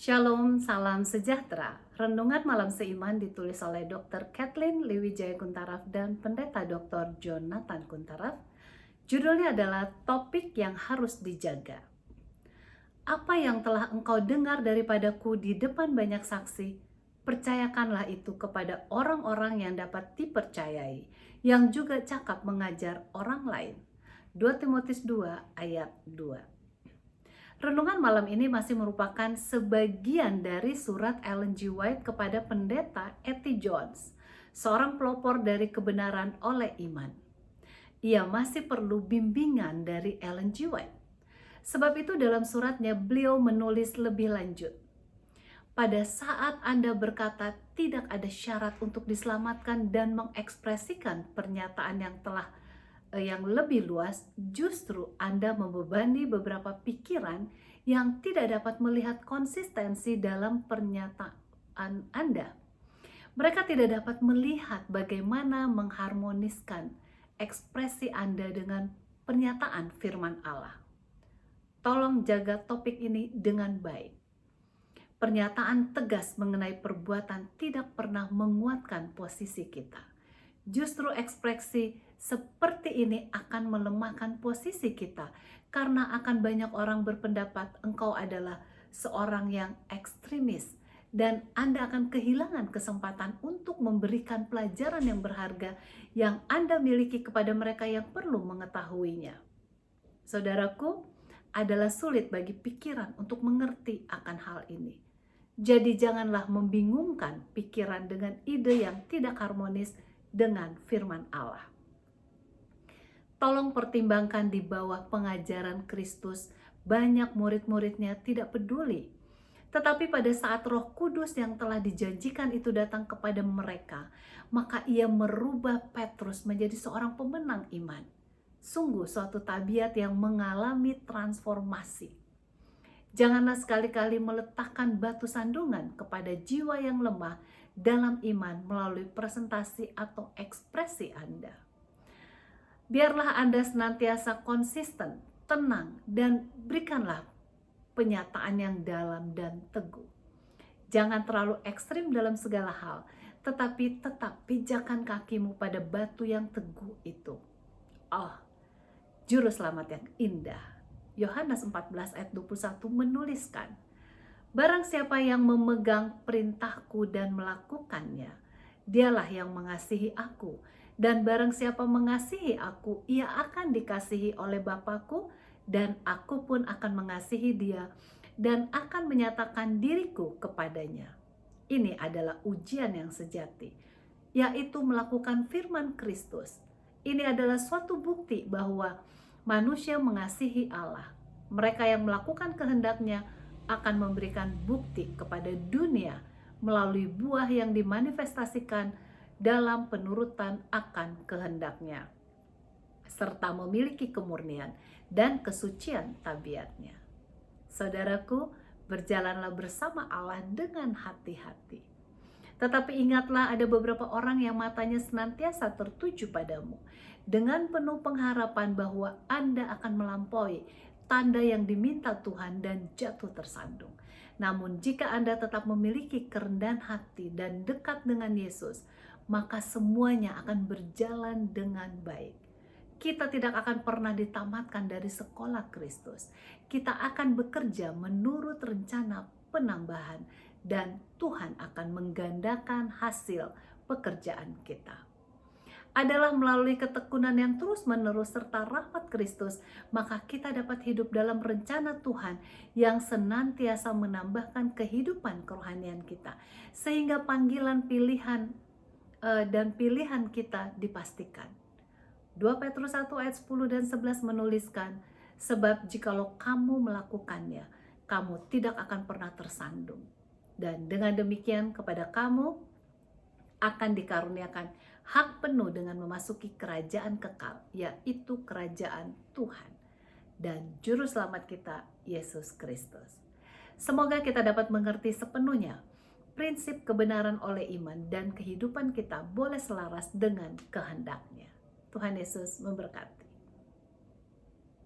Shalom, salam sejahtera. Renungan Malam Seiman ditulis oleh Dr. Kathleen Lewijaya Kuntaraf dan Pendeta Dr. Jonathan Kuntaraf. Judulnya adalah Topik yang Harus Dijaga. Apa yang telah engkau dengar daripadaku di depan banyak saksi, percayakanlah itu kepada orang-orang yang dapat dipercayai, yang juga cakap mengajar orang lain. 2 Timotius 2 ayat 2. Renungan malam ini masih merupakan sebagian dari surat Ellen G. White kepada pendeta E.T. Jones, seorang pelopor dari kebenaran oleh iman. Ia masih perlu bimbingan dari Ellen G. White. Sebab itu dalam suratnya beliau menulis lebih lanjut. Pada saat Anda berkata tidak ada syarat untuk diselamatkan dan mengekspresikan pernyataan yang lebih luas, justru Anda membebani beberapa pikiran yang tidak dapat melihat konsistensi dalam pernyataan Anda. Mereka tidak dapat melihat bagaimana mengharmoniskan ekspresi Anda dengan pernyataan firman Allah. Tolong jaga topik ini dengan baik. Pernyataan tegas mengenai perbuatan tidak pernah menguatkan posisi kita. Justru ekspresi seperti ini akan melemahkan posisi kita karena akan banyak orang berpendapat engkau adalah seorang yang ekstremis dan Anda akan kehilangan kesempatan untuk memberikan pelajaran yang berharga yang Anda miliki kepada mereka yang perlu mengetahuinya. Saudaraku, adalah sulit bagi pikiran untuk mengerti akan hal ini. Jadi janganlah membingungkan pikiran dengan ide yang tidak harmonis dengan firman Allah. Tolong pertimbangkan di bawah pengajaran Kristus, banyak murid-muridnya tidak peduli. Tetapi pada saat Roh Kudus yang telah dijanjikan itu datang kepada mereka, maka ia merubah Petrus menjadi seorang pemenang iman. Sungguh suatu tabiat yang mengalami transformasi. Janganlah sekali-kali meletakkan batu sandungan kepada jiwa yang lemah dalam iman melalui presentasi atau ekspresi Anda. Biarlah Anda senantiasa konsisten, tenang, dan berikanlah penyataan yang dalam dan teguh. Jangan terlalu ekstrim dalam segala hal, tetapi tetap pijakan kakimu pada batu yang teguh itu. Juru selamat yang indah. Yohanes 14 ayat 21 menuliskan, barang siapa yang memegang perintahku dan melakukannya, dialah yang mengasihi aku. Dan barang siapa mengasihi aku, ia akan dikasihi oleh Bapa-Ku, dan aku pun akan mengasihi dia dan akan menyatakan diriku kepadanya. Ini adalah ujian yang sejati, yaitu melakukan firman Kristus. Ini adalah suatu bukti bahwa manusia mengasihi Allah. Mereka yang melakukan kehendaknya akan memberikan bukti kepada dunia melalui buah yang dimanifestasikan dalam penurutan akan kehendaknya, serta memiliki kemurnian dan kesucian tabiatnya. Saudaraku, berjalanlah bersama Allah dengan hati-hati. Tetapi ingatlah, ada beberapa orang yang matanya senantiasa tertuju padamu dengan penuh pengharapan bahwa Anda akan melampaui tanda yang diminta Tuhan dan jatuh tersandung. Namun jika Anda tetap memiliki kerendahan hati dan dekat dengan Yesus, maka semuanya akan berjalan dengan baik. Kita tidak akan pernah ditamatkan dari sekolah Kristus. Kita akan bekerja menurut rencana penambahan dan Tuhan akan menggandakan hasil pekerjaan kita. Adalah melalui ketekunan yang terus-menerus serta rahmat Kristus, maka kita dapat hidup dalam rencana Tuhan yang senantiasa menambahkan kehidupan kerohanian kita, sehingga panggilan pilihan kita dipastikan. 2 Petrus 1 ayat 10 dan 11 menuliskan, sebab jikalau kamu melakukannya, kamu tidak akan pernah tersandung. Dan dengan demikian kepada kamu akan dikaruniakan hak penuh dengan memasuki kerajaan kekal, yaitu kerajaan Tuhan dan Juru Selamat kita, Yesus Kristus. Semoga kita dapat mengerti sepenuhnya prinsip kebenaran oleh iman dan kehidupan kita boleh selaras dengan kehendaknya. Tuhan Yesus memberkati.